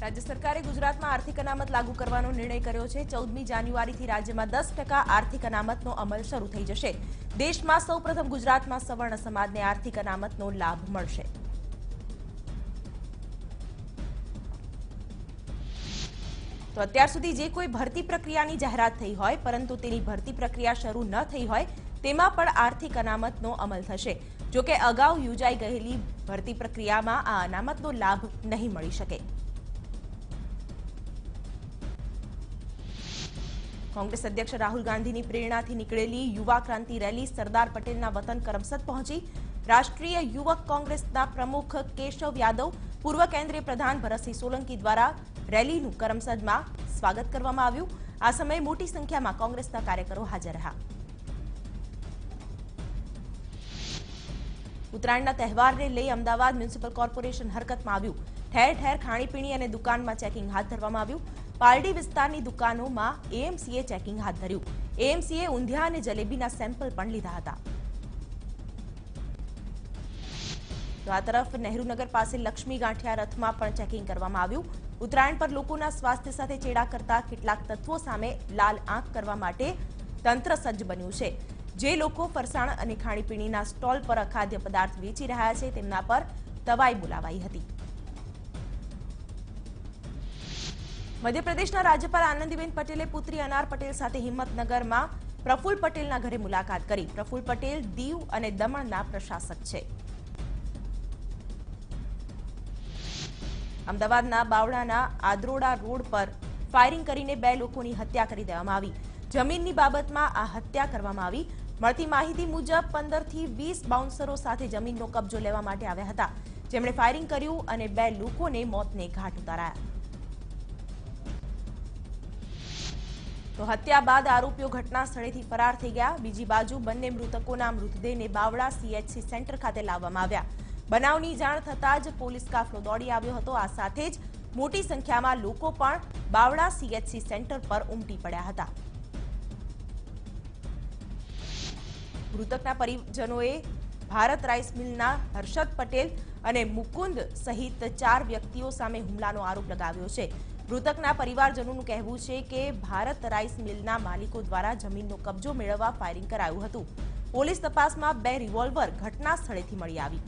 રાજ્ય સરકારે ગુજરાતમાં આર્થિક અનામત લાગુ કરવાનો નિર્ણય કર્યો છે। 14મી જાન્યુઆરીથી રાજ્યમાં 10% આર્થિક અનામતનો અમલ શરૂ થઈ જશે। દેશમાં સૌપ્રથમ ગુજરાતમાં સવર્ણ સમાજને આર્થિક અનામતનો લાભ મળશે। તો અત્યાર સુધી જે કોઈ ભરતી પ્રક્રિયાની જાહેરાત થઈ હોય પરંતુ તેની ભરતી પ્રક્રિયા શરૂ ન થઈ હોય તેમાં પણ આર્થિક અનામતનો અમલ થશે। જો કે અગાઉ યોજાઈ ગયેલી ભરતી પ્રક્રિયામાં આ અનામતનો લાભ નહીં મળી શકે। कांग्रेस अध्यक्ष राहुल गांधी की प्रेरणा थी निकळेली युवा क्रांति रैली सरदार पटेलना वतन करमसद पहुंची। राष्ट्रीय युवक कांग्रेस प्रमुख केशव यादव, पूर्व केंद्रीय प्रधान भरतसिंह सोलंकी द्वारा रेलीनु करमसद में स्वागत करवामां आव्युं। आ समये मोटी संख्या में कांग्रेसना कार्यकरो हाजर रह्या। उत्तरायणना तहेवारने लई अमदावाद म्युनिसिपल कॉर्पोरेशन हरकतमां आव्युं। ठेर ठेर खाणीपीणी अने दुकानमां चेकिंग हाथ धरवामां आव्युं। पारडी विस्तारनी दुकानों एएमसीए चेकिंग हाथ धर्યું। एएमसीए ऊंधिया અને જલેબીના સેમ્પલ પણ લીધા હતા। તો આ તરફ નહેરુનગર પાસે લક્ષ્મી ગાંઠિયા રથમાં પણ ચેકિંગ કરવામાં આવ્યું। ઉત્તરાયણ પર લોકોના સ્વાસ્થ્ય સાથે ચેડા કરતા કેટલાક તત્વો સામે લાલ આંખ કરવા માટે તંત્ર સજ્જ બન્યું છે। જે લોકો ફરસાણ અને ખાણીપીણીના સ્ટોલ પર અખાદ્ય પદાર્થ વેચી રહ્યા છે તેમના પર તવાઈ બોલાવાઈ હતી। मध्यप्रदेश राज्यपाल आनंदीबेन पटेले पुत्री अनार पटेल साथे हिम्मतनगर में प्रफुल्ल पटेल घरे मुलाकात करी। प्रफुल्ल पटेल दीव और दमणना प्रशासक छे। अमदावादना बावड़ाना आद्रोड़ा रोड पर फायरिंग करीने 2 लोकोनी हत्या करी देवामां आवी। जमीननी बाबतमां आ हत्या करवामां आवी। मळती माहिती मुजब 15 થી 20 बाउंसरो साथे जमीननो कब्जो लेवा माटे आव्या हता, जेमणे फायरिंग कर्युं अने 2 लोकोने मौतने घाट उतार्या। तो हत्या बाद आरोपीओ घटना स्थळेथी फरार थई गया। बीजी बाजु बंने मृतकोना मृतदेहने बावड़ा सीएचसी सेंटर खाते लाववामां आव्या। बनावनी जाण थतां ज पोलीस काफलो दौड़ी आव्यो हतो। आ साथे ज मोटी संख्यामां लोको पण बावड़ा सीएचसी सेंटर पर उमटी पड्या हता। मृतकना परिजनोए भारत राइस मिलना हर्षद पटेल अने मुकुंद सहित 4 व्यक्तिओ सामे हुमलानो आरोप लगाव्यो छे। मृतकना परिवारजनोनुं कहेवुं छे के भारत राइस मिलना मालिको द्वारा जमीननो कब्जो मेळववा फायरिंग करायुं हतुं। पोलीस तपासमां 2 रिवोल्वर घटना स्थळेथी मळी आवी।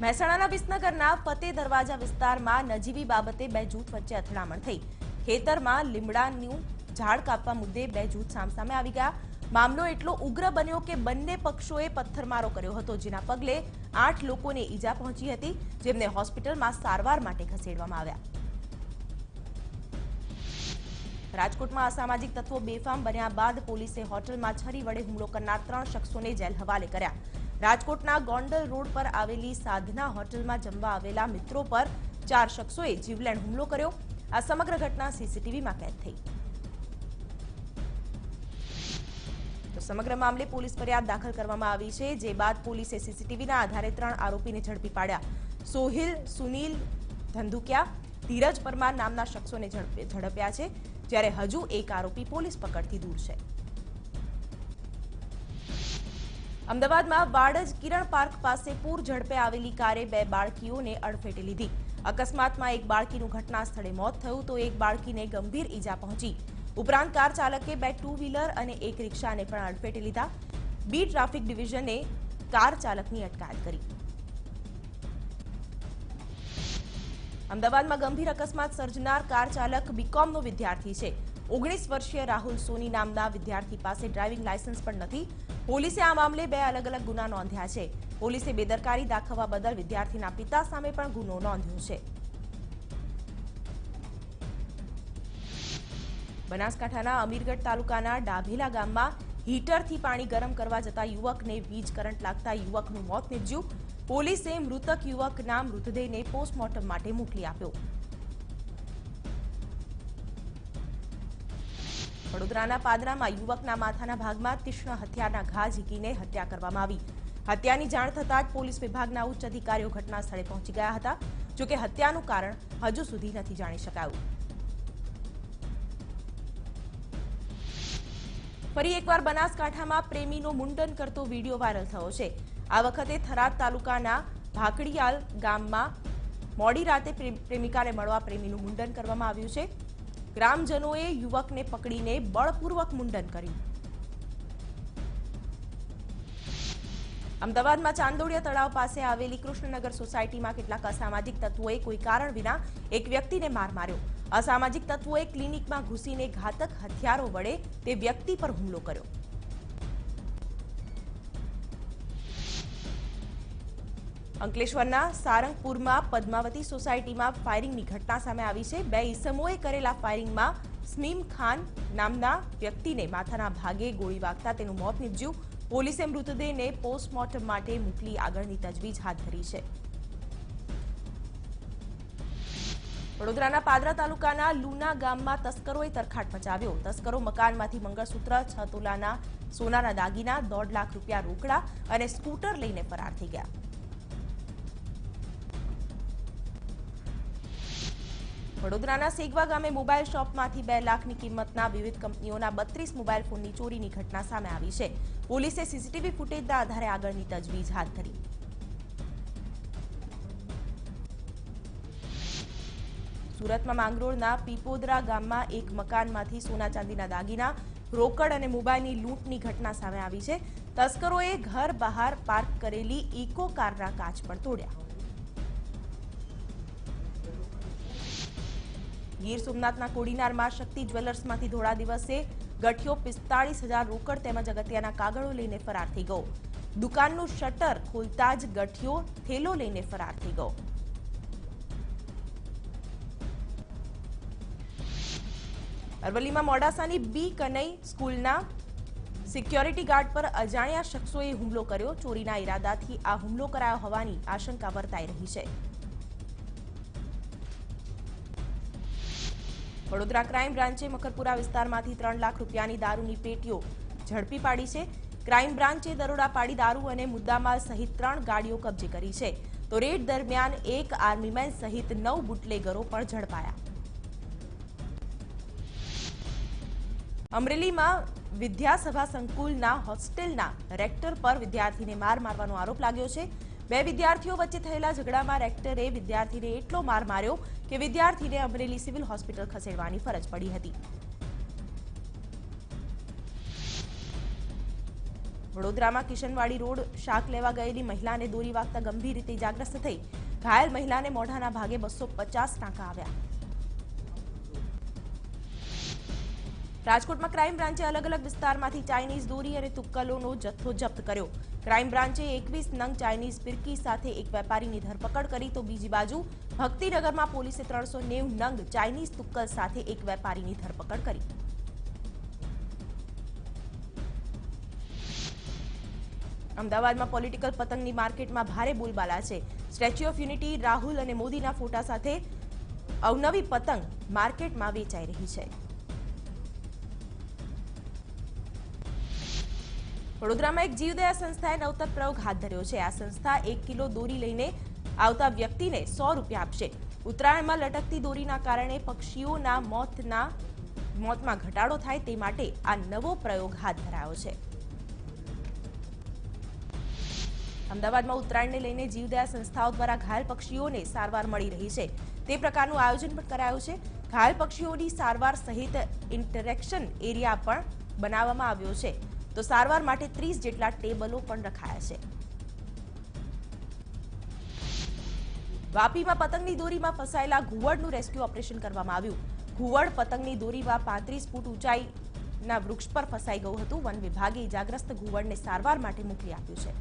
મહેસાણાના વિસનગરના ફતેહ દરવાજા વિસ્તારમાં નજીવી બાબતે 2 જૂથ વચ્ચે અથડામણ થઈ। ખેતરમાં લીમડાનું ઝાડ કાપવા મુદ્દે 2 જૂથ સામસામે આવી ગયા। मामलो एटलो उग्र बन्यो के बंने पक्षोए पत्थरमारो कर्यो हतो, जेना पगले 8 लोकोने ईजा पहोंची हती, जेमने होस्पिટલમાં सारवार माटे खसेडवामां આવ્યા। राजकोटमां असामाजिक तत्वो बेफाम बन्या बाद पोलीसे होटलमां छरी वडे हुमलो करनार 3 शख्सोने जेल हवाले कर्या। राजकोटना गोंडल रोड पर आवेली साधना होटलमां जमवा आवेला मित्रों पर 4 शख्सोए जीवलेण हुमलो कर्यो। आ समग्र घटना सीसीटीवीमां कैद थई। समग्र मामले पुलिस फरियाद दाखल करवामां आवी छे, जे बाद पुलिसे सीसीटीवीना आधारे 3 आरोपीने झड़पी पाड्या। सोहिल, सुनील धंधुकिया, धीरज परमार नामना शख्सोने झड़प्या छे, ज्यारे हजू एक आरोपी पुलिस पकड़थी दूर छे। अमदावादमां वाडज किरण पार्क पासे पूर झड़पे आवेली कारे 2 बाळकीओने अडफेटे लीधी। अकस्मातमां एक बाळकीनुं घटना स्थळे मोत थयुं तो एक बाळकीने गंभीर ईजा पहोंची। उपरांत कार चालके 2 टू व्हीलर અને એક રિક્ષાને પણ અડફેટે લીધા। બી ટ્રાફિક ડિવિઝને કાર ચાલકની અટકાયત કરી। અમદાવાદમાં ગંભીર અકસ્માત સર્જનાર કાર ચાલક બીકોમનો વિદ્યાર્થી છે। 19 વર્ષીય રાહુલ સોની નામના વિદ્યાર્થી પાસે ડ્રાઇવિંગ લાયસન્સ પણ નથી। પોલીસે આ મામલે 2 અલગ અલગ ગુના નોંધ્યા છે। પોલીસે બેદરકારી દાખવવા બદલ વિદ્યાર્થીના પિતા સામે પણ ગુનો નોંધ્યો છે। बनासकांठाना अमीरगढ़ तालुकाना डाभेला गाममां हीटरथी पाणी गरम करवा जता युवकने वीज करंट लागता युवकनुं मौत निपज्युं। पोलीसे मृतक युवकना मृतदेहने पोस्टमोर्टम माटे मोकली आप्यो। वडोदराना पादरामां युवकना माथाना भागमां तीक्ष्ण हथियाરના ઘા ઝીકીને હત્યા કરવામાં આવી। હત્યાની જાણ થતાં જ પોલીસ વિભાગના ઉચ્ચ અધિકારીઓ ઘટના સ્થળે પહોંચી ગયા હતા। જો કે હત્યાનું કારણ હજુ સુધી નથી જાણી શકાયું। ફરી એકવાર બનાસકાંઠામાં પ્રેમીનો મુંડન કરતો વિડીયો વાયરલ થયો છે। આ વખતે થરાદ તાલુકાના ભાકડીયાલ ગામમાં મોડી રાતે પ્રેમિકાને મળવા પ્રેમીનું મુંડન કરવામાં આવ્યું છે। ગ્રામજનોએ યુવકને પકડીને બળપૂર્વક મુંડન કર્યું। અમદાવાદમાં ચાંદોડિયા તળાવ પાસે આવેલી કૃષ્ણનગર સોસાયટીમાં કેટલાક અસામાજિક તત્વોએ કોઈ કારણ વિના એક વ્યક્તિને માર માર્યો। અસામાજિક તત્વોએ ક્લિનિકમાં ઘૂસીને ઘાતક હથિયારો વડે તે વ્યક્તિ પર હુમલો કર્યો। અંકલેશ્વરના સારંગપુરમાં પદ્માવતી સોસાયટીમાં ફાયરિંગની ઘટના સામે આવી છે। બે ઈસમોએ કરેલા ફાયરિંગમાં સ્મીમ ખાન નામના વ્યક્તિને માથાના ભાગે ગોળી વાગતા તેનું મોત નીપજ્યું। પોલીસે મૃતદેહને પોસ્ટમોર્ટમ માટે મોકલી આગળની તજવીજ હાથ ધરી છે। વડોદરાના પાદરા તાલુકાના લુના ગામમાં તસ્કરોએ તરખાટ મચાવ્યો। તસ્કરો મકાનમાંથી મંગળસૂત્ર, 6 તોલાના સોનાના દાગીના, 1.5 લાખ રૂપિયા રોકડા અને સ્કૂટર લઈને ફરાર થઈ ગયા। વડોદરાના સેગવા ગામે મોબાઈલ શોપમાંથી 2 લાખની કિંમતના વિવિધ કંપનીઓના 32 મોબાઈલ ફોનની ચોરીની ઘટના સામે આવી છે। પોલીસે સીસીટીવી ફૂટેજના આધારે આગળની તજવીજ હાથ ધરી। સુરતમાં માંગરોળના પીપોદરા ગામમાં એક મકાનમાંથી સોના ચાંદીના દાગીના, રોકડ અને મોબાઈલની લૂંટની ઘટના સામે આવી છે। તસ્કરોએ ઘર બહાર પાર્ક કરેલી ઇકો કારના કાચ પણ તોડ્યા। ગીર સોમનાથના કોડીનારમાં શક્તિ જ્વેલર્સમાંથી ધોળા દિવસે ગઠિયો 45,000 રોકડ તેમજ અગત્યના કાગળો લઈને ફરાર થઈ ગયો। દુકાનનું શટર ખોલતા જ ગઠિયો થેલો લઈને ફરાર થઈ ગયો। અરવલ્લીમાં મોડાસાની બી કનઈ સ્કૂલના સિક્યોરિટી ગાર્ડ પર અજાણ્યા શખ્સોએ હુમલો કર્યો। ચોરીના ઈરાદાથી આ હુમલો કરાયો હોવાની આશંકા વર્તાઈ રહી છે। વડોદરા ક્રાઇમ બ્રાન્ચે મકરપુરા વિસ્તારમાંથી 3 લાખ રૂપિયાની દારૂની પેટીઓ ઝડપી પાડી છે। ક્રાઇમ બ્રાન્ચે દરોડા પાડી દારૂ અને મુદ્દામાલ સહિત 3 ગાડીઓ કબજે કરી છે। તો રેડ દરમિયાન એક આર્મીમેન સહિત 9 બુટલેગરો પણ ઝડપાયા। અમરેલીમાં વિદ્યાસભા સંકુલના હોસ્ટેલના રેક્ટર પર વિદ્યાર્થીને માર મારવાનો આરોપ લાગ્યો છે। 2 વિદ્યાર્થીઓ વચ્ચે થયેલા ઝઘડામાં રેક્ટરે વિદ્યાર્થીને એટલો માર માર્યો કે વિદ્યાર્થીને અમરેલી સિવિલ હોસ્પિટલ ખસેડવાની ફરજ પડી હતી। વડોદરામાં કિશનવાડી રોડ શાક લેવા ગયેલી મહિલાને દોરી વાગતા ગંભીર રીતે ઇજાગ્રસ્ત થઈ। ઘાયલ મહિલાને મોઢાના ભાગે 250 ટાંકા આવ્યા। રાજકોટમાં ક્રાઇમ બ્રાન્ચે અલગ અલગ વિસ્તારમાંથી ચાઇનીઝ દોરી અને તુક્કલોનો જથ્થો જપ્ત કર્યો। ક્રાઇમ બ્રાન્ચે 21 નંગ ચાઇનીઝ ફિરકી સાથે એક વેપારીની ધરપકડ કરી તો બીજી બાજુ ભક્તિનગરમાં પોલીસે 390 નંગ ચાઇનીઝ તુક્કલ સાથે એક વેપારીની ધરપકડ કરી। અમદાવાદમાં પોલિટિકલ પતંગની માર્કેટમાં ભારે બોલબાલા છે। સ્ટેચ્યુ ઓફ યુનિટી, રાહુલ અને મોદીના ફોટા સાથે અવનવી પતંગ માર્કેટમાં વેચાઈ રહી છે। વડોદરામાં એક જીવદયા સંસ્થાએ નવતર પ્રયોગ હાથ ધર્યો છે। આ સંસ્થા 1 કિલો દોરી લઈને આવતા વ્યક્તિને 100 રૂપિયા આપશે। ઉત્તરાયણમાં લટકતી દોરીના કારણે પક્ષીઓના મોતમાં ઘટાડો થાય તે માટે આ નવો પ્રયોગ હાથ ધરાયો છે। અમદાવાદમાં ઉત્તરાયણને લઈને જીવદયા સંસ્થાઓ દ્વારા ઘાયલ પક્ષીઓને સારવાર મળી રહી છે તે પ્રકારનું આયોજન પણ કરાયું છે। ઘાયલ પક્ષીઓની સારવાર સહિત ઇન્ટરેક્શન એરિયા પણ બનાવવામાં આવ્યો છે। તો સારવાર માટે 30 જેટલા ટેબલો પણ રખાયા છે। વાપીમાં પતંગની દોરીમાં ફસાયેલા ઘુવડનું રેસ્ક્યુ ઓપરેશન કરવામાં આવ્યું। ઘુવડ પતંગની દોરીમાં 35 ફૂટ ઊંચાઈના વૃક્ષ પર ફસાઈ ગયું હતું। વન વિભાગે ઇજાગ્રસ્ત ઘુવડને સારવાર માટે મોકલી આપ્યું છે।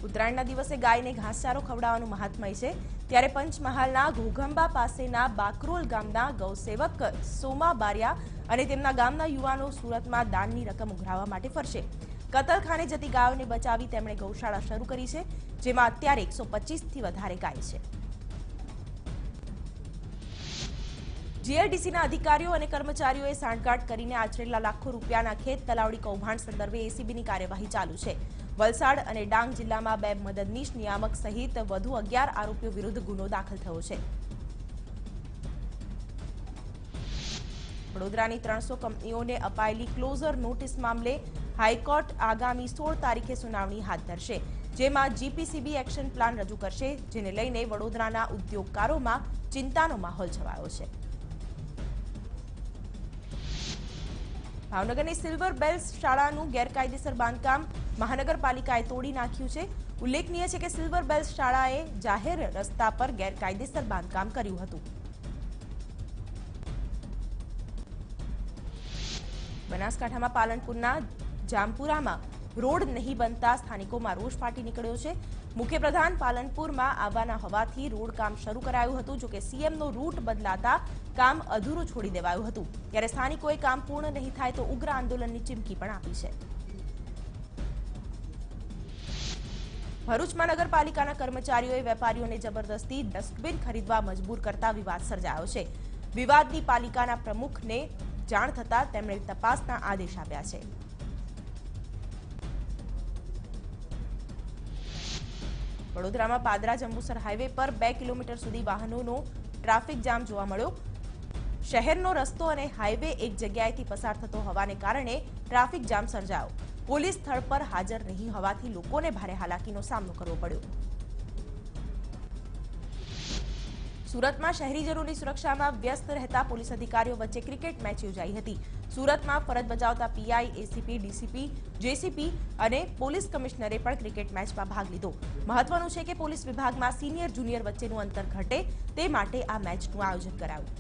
ઉત્તરાયણના દિવસે ગાયને ઘાસચારો ખવડાવવાનું મહાત્મય છે। ત્યારે પંચમહાલના ઘોઘંબા પાસેના બાકરોલ ગામના ગૌસેવક સોમા બારિયા અને તેમના ગામના યુવાનો સુરતમાં દાનની રકમ ઉઘરાવવા માટે ફરશે। કતલખાને જતી ગાયોને બચાવી તેમણે ગૌશાળા શરૂ કરી છે, જેમાં અત્યારે 125થી વધારે ગાય છે। જીઆઈડીસીના અધિકારીઓ અને કર્મચારીઓએ સાંઠગાંઠ કરીને આચરેલા લાખો રૂપિયાના ખેત તલાવડી કૌભાંડ સંદર્ભે એસીબીની કાર્યવાહી ચાલુ છે। વલસાડ અને ડાંગ જિલ્લામાં 2 મદદનીશ નિયામક સહિત વધુ 11 આરોપીઓ વિરુદ્ધ ગુનો દાખલ થયો છે। વડોદરાની 300 કંપનીઓને અપાયેલી ક્લોઝર નોટિસ મામલે હાઈકોર્ટ આગામી 16 તારીખે સુનાવણી હાથ ધરશે, જેમાં જીપીસીબી એક્શન પ્લાન રજૂ કરશે, જેને લઈને વડોદરાના ઉદ્યોગકારોમાં ચિંતાનો માહોલ છવાયો છે. ભાવનગરની સિલ્વર બેલ્સ શાળાનું ગેરકાયદેસર બાંધકામ મહાનગરપાલિકાએ તોડી નાખ્યું છે. ઉલ્લેખનીય છે કે સિલ્વર બેલ્સ શાળાએ જાહેર રસ્તા પર ગેરકાયદેસર બાંધકામ કર્યું હતું. બનાસકાંઠામાં પાલનપુરના જામપુરામાં રોડ નહીં બનતા સ્થાનિકોમાં રોષ ફાટી નીકળ્યો છે. મુખ્યપ્રધાન પાલનપુરમાં આવવાના હોવાથી રોડ કામ શરૂ કરાયું હતું, જોકે સીએમનો રૂટ બદલાતા કામ અધૂરું છોડી દેવાયું હતું. ત્યારે સ્થાનિકોએ કામ પૂર્ણ નહીં થાય તો ઉગ્ર આંદોલનની ચીમકી પણ આપી છે. ભરૂચમાં નગરપાલિકાના કર્મચારીઓએ વેપારીઓને જબરદસ્તી ડસ્ટબિન ખરીદવા મજબૂર કરતા વિવાદ સર્જાયો છે. વિવાદની પાલિકાના પ્રમુખને જાણ થતાં તેમણે તપાસના આદેશ આપ્યા છે. વડોદરામાં પાદરા જંબુસર હાઈવે પર 2 કિલોમીટર સુધી વાહનોનો ટ્રાફિક જામ જોવા મળ્યો. શહેરનો રસ્તો અને હાઈવે એક જગ્યાએથી પસાર થતો હોવાને કારણે ટ્રાફિક જામ સર્જાયો. પોલીસ સ્થળ પર હાજર નહીં હોવાથી લોકોને ભારે હાલાકીનો સામનો કરવો પડ્યો. સુરતમાં શહેરીજનોની સુરક્ષામાં વ્યસ્ત રહેતા પોલીસ અધિકારીઓ વચ્ચે ક્રિકેટ મેચ યોજાઈ હતી. સુરતમાં ફરજ બજાવતા પીઆઈ, એસીપી, ડીસીપી, જેસીપી અને પોલીસ કમિશનરે પણ ક્રિકેટ મેચમાં ભાગ લીધો. મહત્વનું છે કે પોલીસ વિભાગમાં સિનિયર જુનિયર વચ્ચેનું અંતર ઘટે તે માટે આ મેચનું આયોજન કરાયું.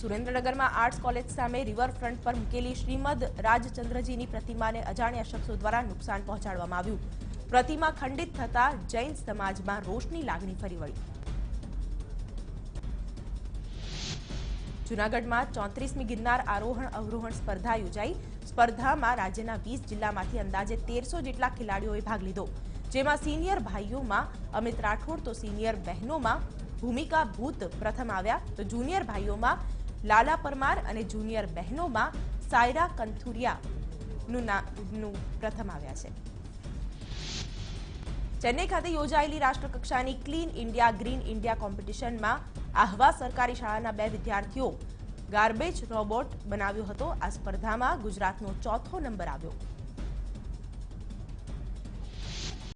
સુરેન્દ્રનગરમાં આર્ટ્સ કોલેજ સામે રિવરફ્રન્ટ પર મૂકેલી શ્રીમદ રાજચંદ્રજીની પ્રતિમાને અજાણ્યા શખ્સો દ્વારા નુકસાન પહોંચાડવામાં આવ્યું. પ્રતિમા ખંડિત થતા જૈન સમાજમાં રોષની લાગણી ફરી વળી. જૂનાગઢમાં 34મી ગિરનાર આરોહણ અવરોહણ સ્પર્ધા યોજાઈ. સ્પર્ધામાં રાજ્યના 20 જિલ્લામાંથી અંદાજે 1300 જેટલા ખેલાડીઓએ ભાગ લીધો, જેમાં સિનિયર ભાઈઓમાં અમિત રાઠોડ તો સિનિયર બહેનોમાં ભૂમિકા ભૂત પ્રથમ આવ્યા, તો જુનિયર ભાઈઓમાં લાલા પરમાર અને જુનિયર બહેનોમાં સાયરા કંથુરિયાનું પ્રથમ આવ્યા છે. ચેન્નઈ ખાતે યોજાયેલી રાષ્ટ્રકક્ષાની ક્લીન ઇન્ડિયા ગ્રીન ઇન્ડિયા કોમ્પિટિશનમાં આહવા સરકારી શાળાના 2 વિદ્યાર્થીઓ ગાર્બેજ રોબોટ બનાવ્યો હતો. આ સ્પર્ધામાં ગુજરાતનો 4થો નંબર આવ્યો.